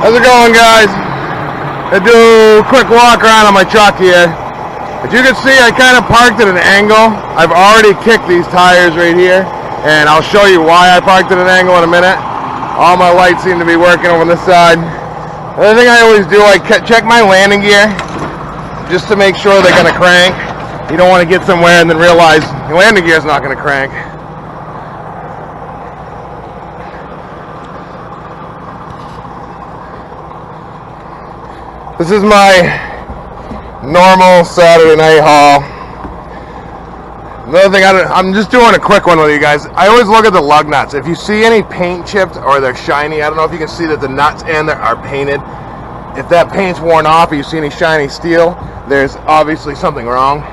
How's it going, guys? I do a quick walk around on my truck here. As you can see, I kind of parked at an angle. I've already kicked these tires right here, and I'll show you why I parked at an angle in a minute. All my lights seem to be working over on this side. The other thing I always do, I check my landing gear just to make sure they're going to crank. You don't want to get somewhere and then realize your landing gear is not going to crank. This is my normal Saturday night haul. Another thing, I'm just doing a quick one with you guys. I always look at the lug nuts. If you see any paint chipped or they're shiny, I don't know if you can see that the nuts and are painted. If that paint's worn off or you see any shiny steel, there's obviously something wrong.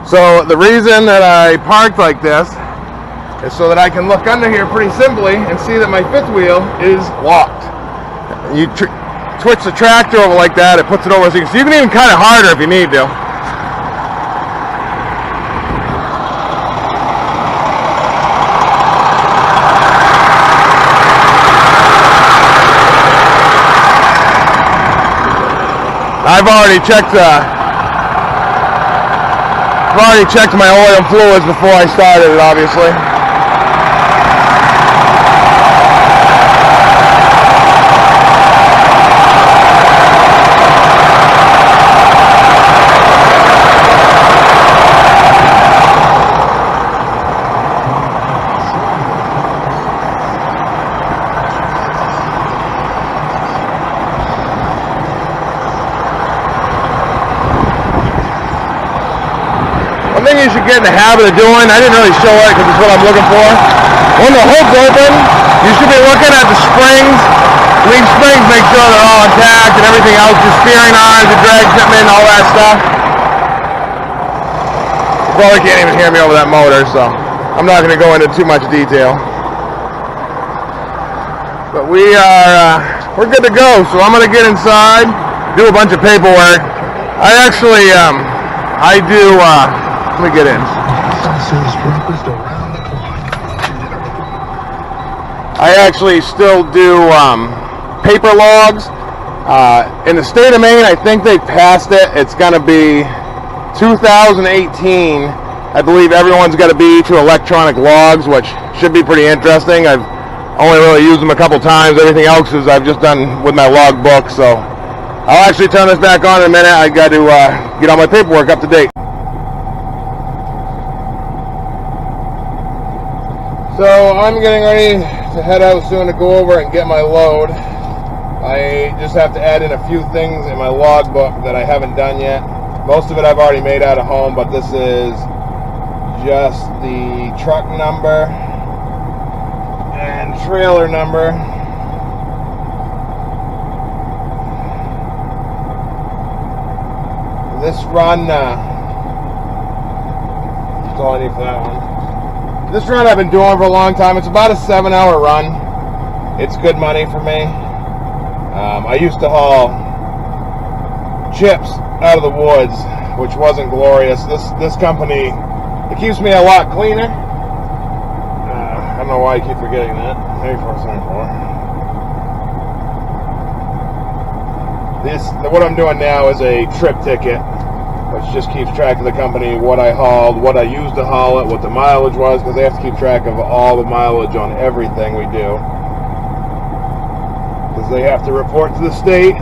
So the reason that I parked like this is so that I can look under here pretty simply and see that my fifth wheel is locked. You twitch the tractor over like that, it puts it over so you can even cut it harder if you need to. I've already checked my oil and fluids before I started it, obviously. One thing you should get in the habit of doing, I didn't really show it because it's what I'm looking for. When the hood's open, you should be looking at the springs. Leave springs, make sure they're all intact and everything else, the steering arms, the drag fitment, all that stuff. You probably can't even hear me over that motor, so I'm not going to go into too much detail. But we're good to go, so I'm going to get inside, do a bunch of paperwork. Let me get in. I actually still do paper logs. In the state of Maine, I think they passed it. It's going to be 2018. I believe everyone's got to be to electronic logs, which should be pretty interesting. I've only really used them a couple times. Everything else is I've just done with my log book. So I'll actually turn this back on in a minute. I got to get all my paperwork up to date. So I'm getting ready to head out soon to go over and get my load. I just have to add in a few things in my logbook that I haven't done yet. Most of it I've already made out of home, but this is just the truck number and trailer number. This run, that's all I need for that one. This run I've been doing for a long time. It's about a 7-hour run. It's good money for me. I used to haul chips out of the woods, which wasn't glorious. This company, it keeps me a lot cleaner. I don't know why I keep forgetting that. 8474. What I'm doing now is a trip ticket, which just keeps track of the company, what I hauled, what I used to haul it, what the mileage was, because they have to keep track of all the mileage on everything we do. Because they have to report to the state.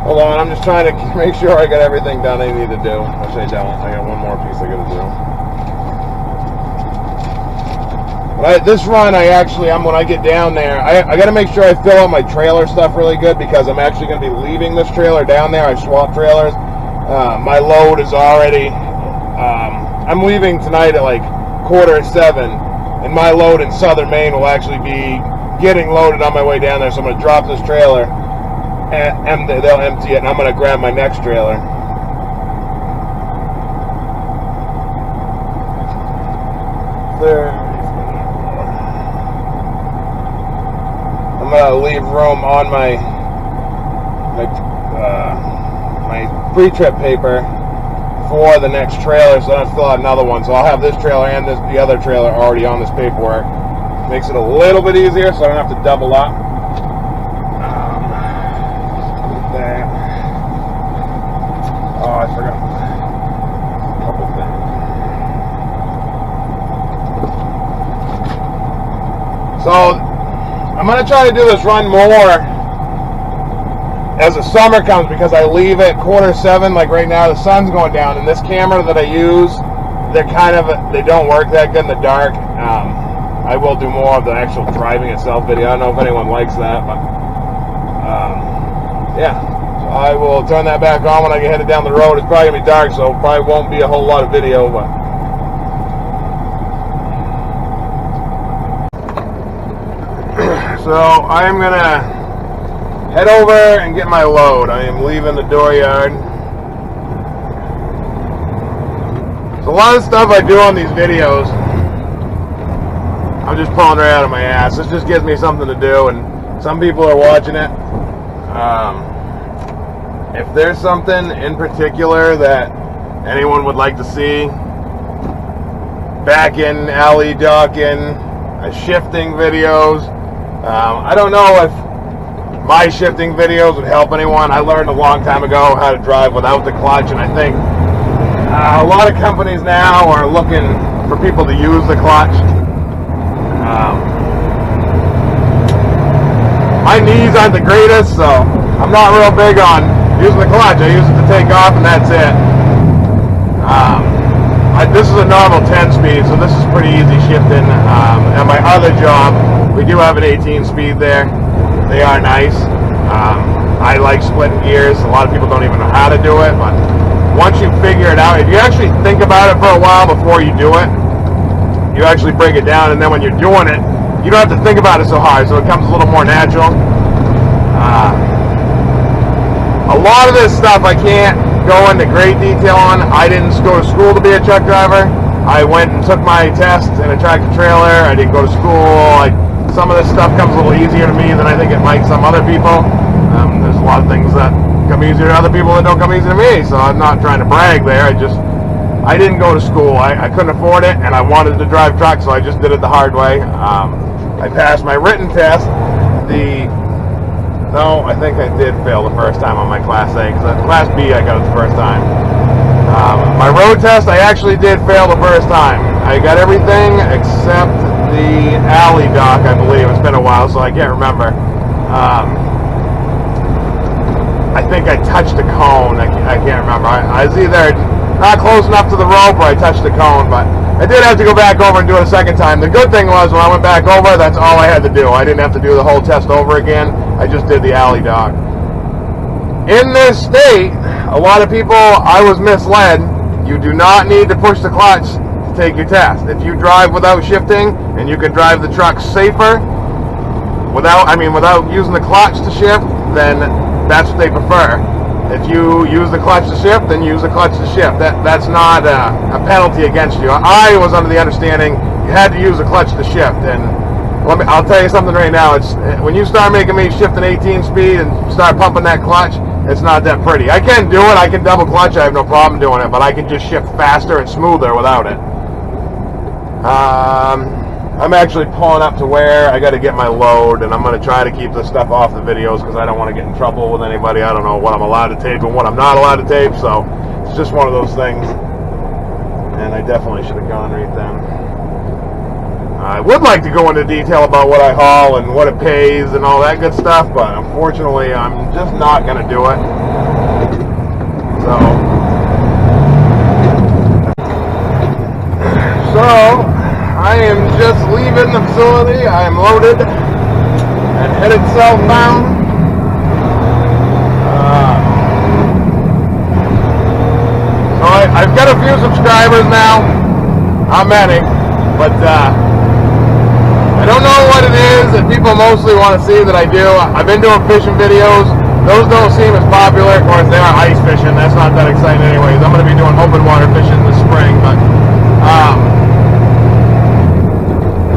Hold on, I'm just trying to make sure I got everything done I need to do. Actually, I don't. I got one more piece I got to do. This run, when I get down there, I got to make sure I fill out my trailer stuff really good because I'm actually going to be leaving this trailer down there. I swapped trailers. My load is already, I'm leaving tonight at like 6:45, and my load in southern Maine will actually be getting loaded on my way down there. So I'm going to drop this trailer, and they'll empty it, and I'm going to grab my next trailer. There. I'm going to leave room on my pre-trip paper for the next trailer, so I don't have to fill out another one. So I'll have this trailer and the other trailer already on this paperwork. Makes it a little bit easier, so I don't have to double up. That. Oh, I forgot a couple things. So I'm going to try to do this run more as the summer comes, because I leave at 6:45. Like right now, the sun's going down, and this camera that I use, they don't work that good in the dark. I will do more of the actual driving itself video. I don't know if anyone likes that, but yeah. So I will turn that back on when I get headed down the road. It's probably gonna be dark, so probably won't be a whole lot of video, but. So I am gonna head over and get my load. I am leaving the dooryard. So a lot of stuff I do on these videos, I'm just pulling right out of my ass. This just gives me something to do, and some people are watching it. If there's something in particular that anyone would like to see, back in alley docking, shifting videos, I don't know if my shifting videos would help anyone. I learned a long time ago how to drive without the clutch, and I think a lot of companies now are looking for people to use the clutch. My knees aren't the greatest, so I'm not real big on using the clutch. I use it to take off, and that's it. This is a normal 10-speed, so this is pretty easy shifting. At my other job, we do have an 18-speed there. They are nice. I like splitting gears. A lot of people don't even know how to do it, but once you figure it out, if you actually think about it for a while before you do it, you actually break it down, and then when you're doing it, you don't have to think about it so hard, so it comes a little more natural. A lot of this stuff I can't go into great detail on. I didn't go to school to be a truck driver. I went and took my test in a tractor trailer. I didn't go to school. Some of this stuff comes a little easier to me than I think it might some other people. There's a lot of things that come easier to other people that don't come easy to me, so I'm not trying to brag there. I didn't go to school. I couldn't afford it, and I wanted to drive trucks, so I just did it the hard way. I passed my written test. No, I think I did fail the first time on my Class A, because Class B I got it the first time. My road test, I actually did fail the first time. I got everything except the alley dock, I believe. It's been a while, so I can't remember. I think I touched a cone. I can't remember. I was either not close enough to the rope or I touched the cone, but I did have to go back over and do it a second time. The good thing was when I went back over, that's all I had to do. I didn't have to do the whole test over again. I just did the alley dock. In this state, a lot of people, I was misled. You do not need to push the clutch to take your test. If you drive without shifting and you can drive the truck safer without using the clutch to shift, then that's what they prefer. If you use the clutch to shift, then use the clutch to shift. That's not a penalty against you. I was under the understanding you had to use the clutch to shift, and I'll tell you something right now. It's when you start making me shift an 18 speed and start pumping that clutch, it's not that pretty. I can do it. I can double clutch. I have no problem doing it, but I can just shift faster and smoother without it. I'm actually pulling up to where I got to get my load, and I'm going to try to keep this stuff off the videos because I don't want to get in trouble with anybody. I don't know what I'm allowed to tape and what I'm not allowed to tape, so it's just one of those things. And I definitely should have gone right then. I would like to go into detail about what I haul and what it pays and all that good stuff, but unfortunately I'm just not going to do it. So I am just leaving the facility. I am loaded and headed southbound. So I've got a few subscribers now. Not many, but I don't know what it is that people mostly want to see that I do. I've been doing fishing videos. Those don't seem as popular. Of course, they are ice fishing. That's not that exciting anyways. I'm going to be doing open water fishing this spring, but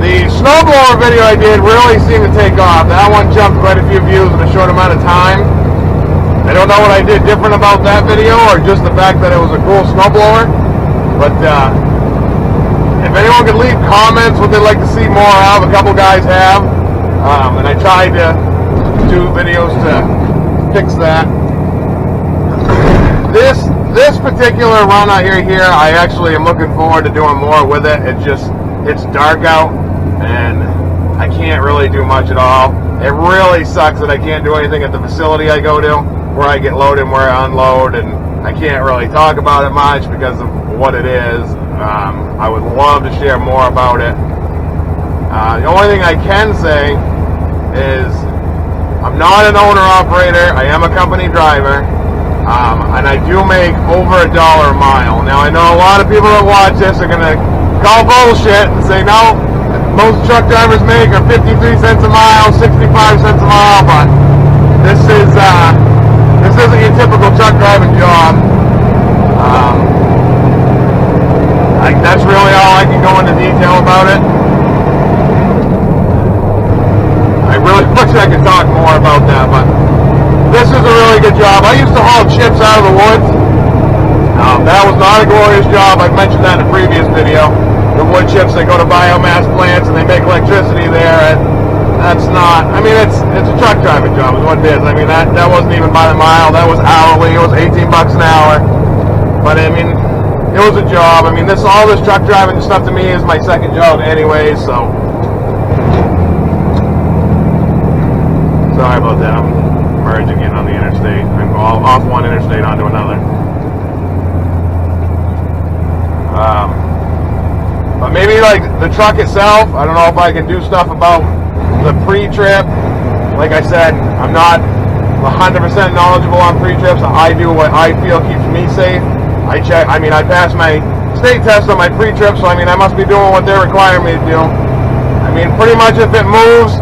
the snowblower video I did really seemed to take off. That one jumped quite a few views in a short amount of time. I don't know what I did different about that video or just the fact that it was a cool snowblower, but if anyone could leave comments what they'd like to see more of, a couple guys have, and I tried to do videos to fix that. This particular run out here, I actually am looking forward to doing more with it. It's dark out, and I can't really do much at all. It really sucks that I can't do anything at the facility I go to, where I get loaded and where I unload, and I can't really talk about it much because of what it is. I would love to share more about it. The only thing I can say is I'm not an owner-operator. I am a company driver, and I do make over $1 a mile. Now, I know a lot of people that watch this are going to call bullshit and say, no, most truck drivers make are 53 cents a mile, 65 cents a mile, but this isn't your typical truck driving job. That's really all I can go into detail about it. I really wish I could talk more about that, but this is a really good job. I used to haul chips out of the woods. That was not a glorious job. I've mentioned that in a previous video. The wood chips, they go to biomass plants and they make electricity there, and that's not, I mean, it's a truck driving job is what it is. I mean, that wasn't even by the mile. That was hourly. It was 18 bucks an hour. But I mean, it was a job. I mean, all this truck driving stuff to me is my second job anyway, so. Sorry about that. I'm merging in on the interstate. I'm off one interstate onto another. But maybe like the truck itself, I don't know if I can do stuff about the pre-trip. Like I said, I'm not 100% knowledgeable on pre-trips. I do what I feel keeps me safe. I passed my state test on my pre-trip, so I mean, I must be doing what they're requiring me to do. I mean, pretty much if it moves,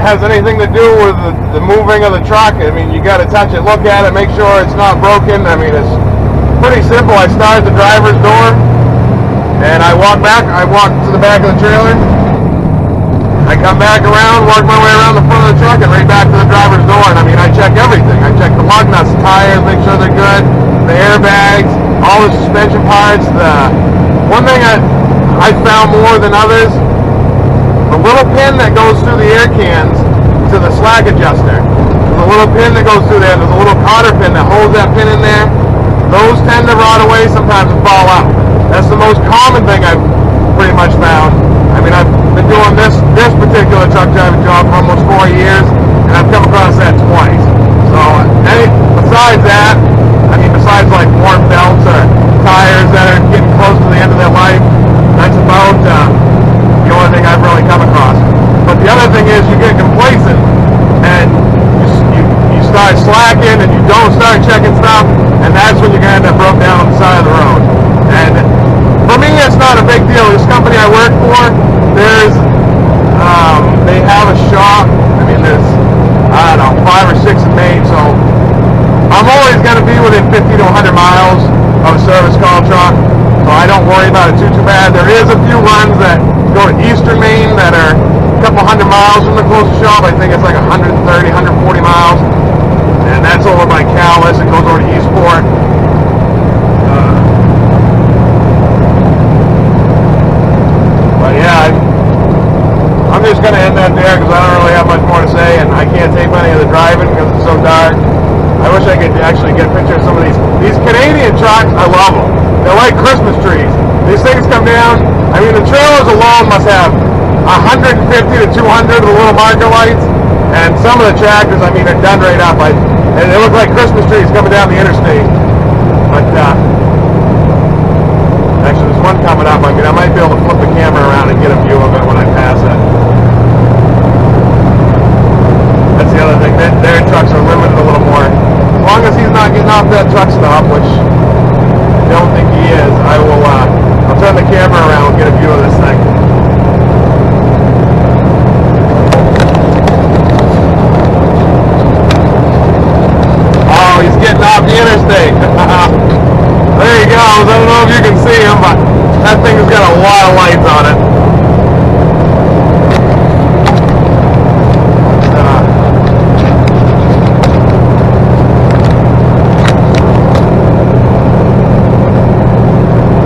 has anything to do with the moving of the truck, I mean, you got to touch it, look at it, make sure it's not broken. I mean, it's pretty simple. I start at the driver's door, and I walk to the back of the trailer. I come back around, work my way around the front of the truck, and right back to the driver's door. And I mean, I check everything. I check the lug nuts, the tires, make sure they're good, the airbags, all the suspension parts. One thing I found more than others, the little pin that goes through the air cans to the slack adjuster. There's a little pin that goes through there. There's a little cotter pin that holds that pin in there. Those tend to rot away sometimes and fall out. That's the most common thing I've pretty much found. I mean, I've been doing this particular truck driving job for almost 4 years, and I've come across that twice. So, besides that, I mean, besides like worn belts or tires that are getting close to the end of their life, that's about the only thing I've really come across. But the other thing is you get complacent, and you start slacking, and you don't start checking stuff, and that's when you're going to end up broke down on the side of the road. And for me, it's not a big deal. This company I work for, they have a shop. I mean, there's, I don't know, 5 or 6 in Maine, so I'm always going to be within 50 to 100 miles of a service call truck, so I don't worry about it too bad. There is a few runs that go to eastern Maine that are a couple 100 miles from the closest shop. I think it's like 130, 140 miles, and that's over by Calais. It goes over to Eastport. But yeah, I'm just going to end that there because I don't really have much more to say, and I can't take any of the driving because it's so dark. I wish I could actually get a picture of some of these Canadian trucks. I love them. They're like Christmas trees. These things come down. I mean, the trailers alone must have 150 to 200 of the little marker lights, and some of the tractors, I mean, are done right up. And they look like Christmas trees coming down the interstate. But actually, there's one coming up. I mean, I might be able to flip the camera around and get a view of it when I pass it. That's the other thing. Their trucks are limited a little more. As long as he's not getting off that truck stop, which I don't think he is, I'll turn the camera around and get a view of this thing. I don't know if you can see them, but that thing has got a lot of lights on it.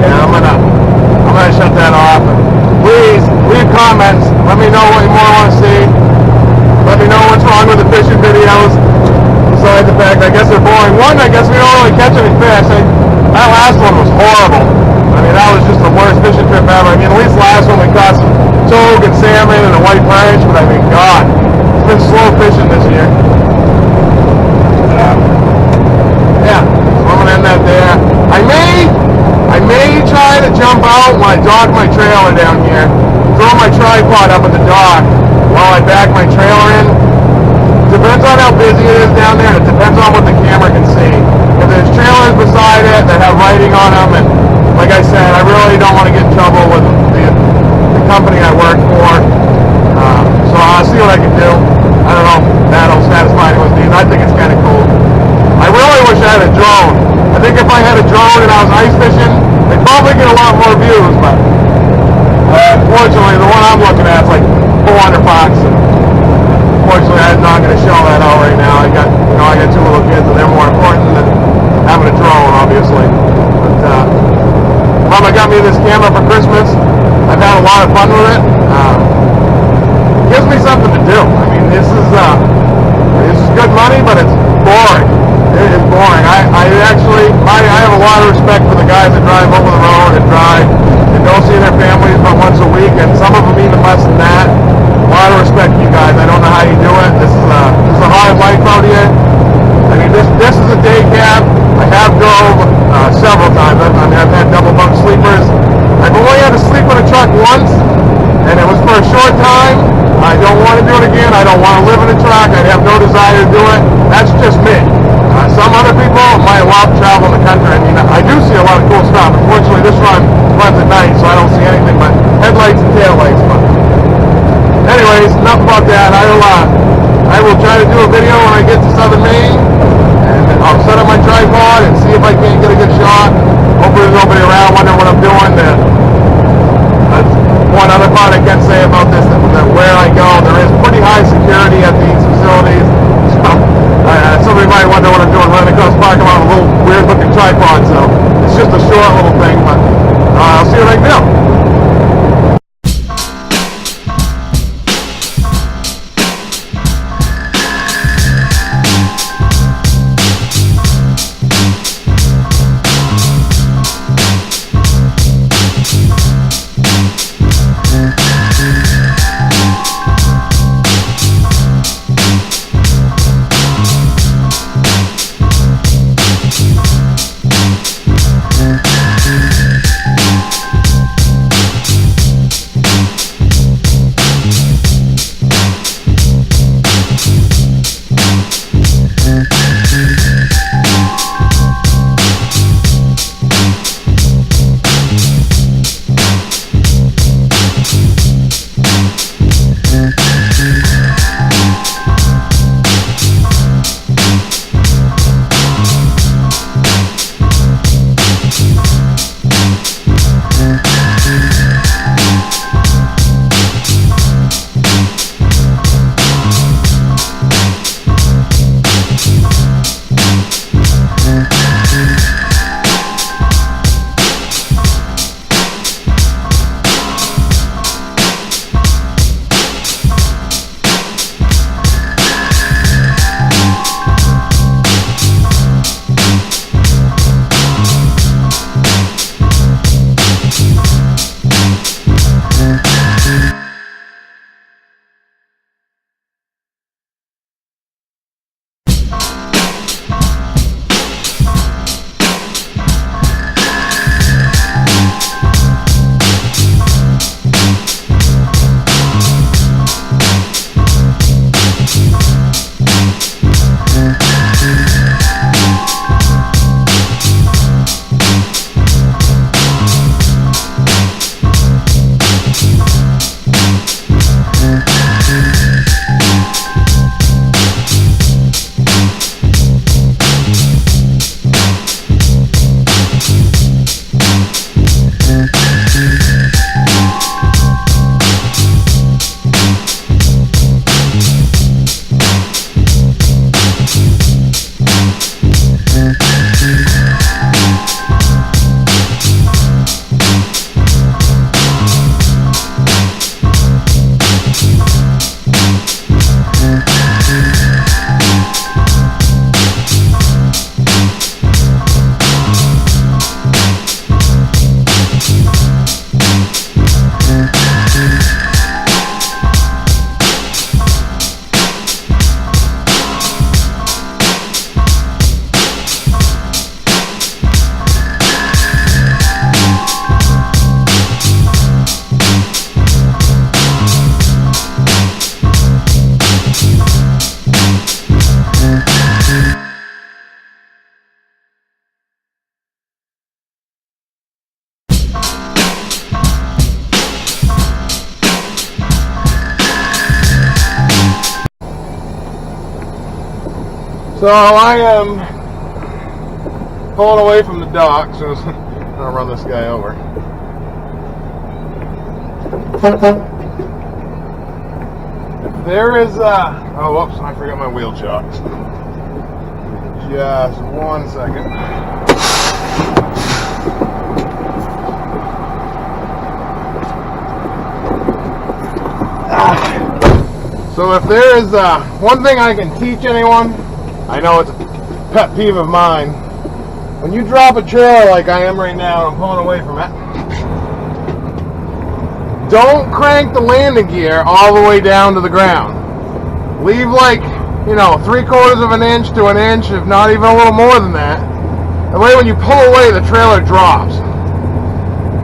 Yeah, I'm gonna shut that off. Please leave comments. Let me know what you more want to see. Let me know what's wrong with the fishing videos. Besides the fact, I guess they're boring. One, I guess we don't really catch any fish. That last one was horrible. I mean, that was just the worst fishing trip ever. I mean, at least last one we caught some togue and salmon and a white perch, but I mean, God, it's been slow fishing this year. Yeah, so I'm gonna end that there. I may try to jump out when I dock my trailer down here, throw my tripod up at the dock while I back my trailer in. Depends on how busy it is down there, and it depends on what the camera can see. If there's trailers beside it that have writing on them, and like I said, I really don't want to get in trouble with the company I work for. So I'll see what I can do. I don't know if that'll satisfy anyone's needs. I think it's kind of cool. I really wish I had a drone. I think if I had a drone and I was ice fishing, I'd probably get a lot more views, but unfortunately the one I'm looking at is like $400. Unfortunately, I'm not going to show that out right now. I got two little kids, and they're more important than having a drone, obviously. But Mama got me this camera for Christmas. I've had a lot of fun with it. It gives me something to do. I mean, this is good money, but it's boring. It is boring. I have a lot of respect for the guys that drive over the road and drive and go see their families but once a week, and some of them even less than that. A lot of respect to you guys. I don't know how you do it. This is a hard life out here. I mean, this is a day cab. I have drove several times. I've had double bunk sleepers. I've only had to sleep in a truck once, and it was for a short time. I don't want to do it again. I don't want to live in a truck. I have no desire to do it. That's just me. Some other people might love traveling the country. I mean, I do see a lot of cool stuff. Unfortunately, this runs at night, so I don't see anything but headlights and taillights. But anyways, enough about that. I will try to do a video when I get to southern Maine, and I'll set up my tripod and see if I can't get a good shot. Hopefully there's nobody around wondering what I'm doing. That's one other part I can say about this, that where I go, there is pretty high security at these facilities. So somebody might wonder what I'm doing running across the parking lot with a little weird looking tripod. So it's just a short little thing, but I'll see what I can do. So I am pulling away from the dock, so I'm gonna run this guy over. If there is oh whoops, I forgot my wheel chocks. Just 1 second. So if there is one thing I can teach anyone, I know it's a pet peeve of mine. When you drop a trailer like I am right now, and I'm pulling away from it, don't crank the landing gear all the way down to the ground. Leave like, 3/4 of an inch to an inch, if not even a little more than that. That way when you pull away, the trailer drops.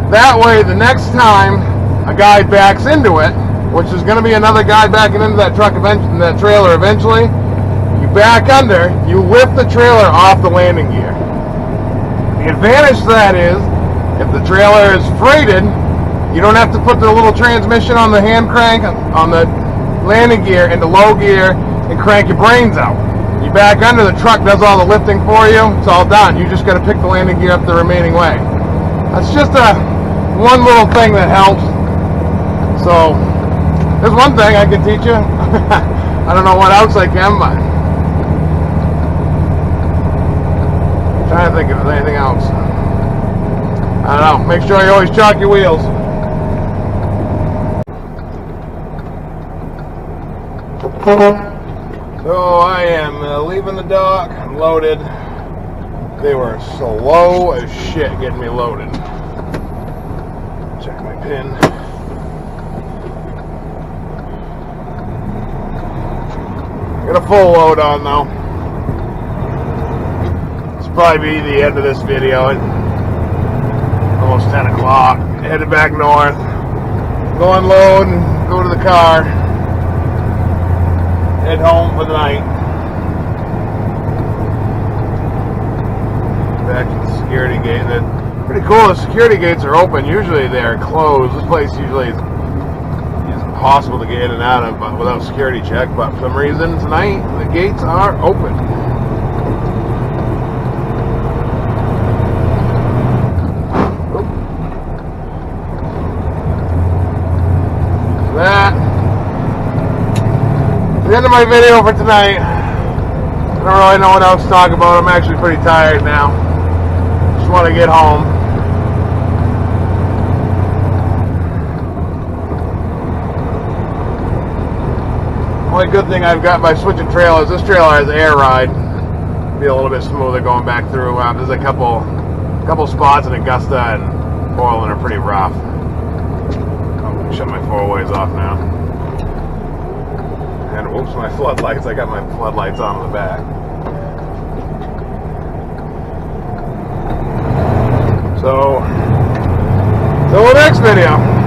That way the next time a guy backs into it, which is going to be another guy backing into that truck eventually, that trailer eventually, you back under, you lift the trailer off the landing gear. The advantage to that is, if the trailer is freighted, you don't have to put the little transmission on the hand crank on the landing gear into low gear and crank your brains out. You back under, the truck does all the lifting for you, it's all done. You just got to pick the landing gear up the remaining way. That's just one little thing that helps. So, there's one thing I can teach you. I don't know what else I can, but I'm trying to think if there's anything else. I don't know. Make sure you always chalk your wheels. So I am leaving the dock. I'm loaded. They were slow as shit getting me loaded. Check my pin. Got a full load on though. This will probably be the end of this video. It's almost 10 o'clock. Headed back north. Go unload and go to the car. Head home for the night. Back to the security gate. That's pretty cool. The security gates are open. Usually they're closed. This place usually is impossible to get in and out of but without security check, but for some reason tonight the gates are open. So that's the end of my video for tonight. I don't really know what else to talk about. I'm actually pretty tired now. Just want to get home. Only good thing I've got by switching trailers, this trailer has air ride. Be a little bit smoother going back through. There's a couple spots in Augusta and Portland are pretty rough. I'll shut my four ways off now. And whoops, my floodlights. I got my floodlights on in the back. So, till the next video.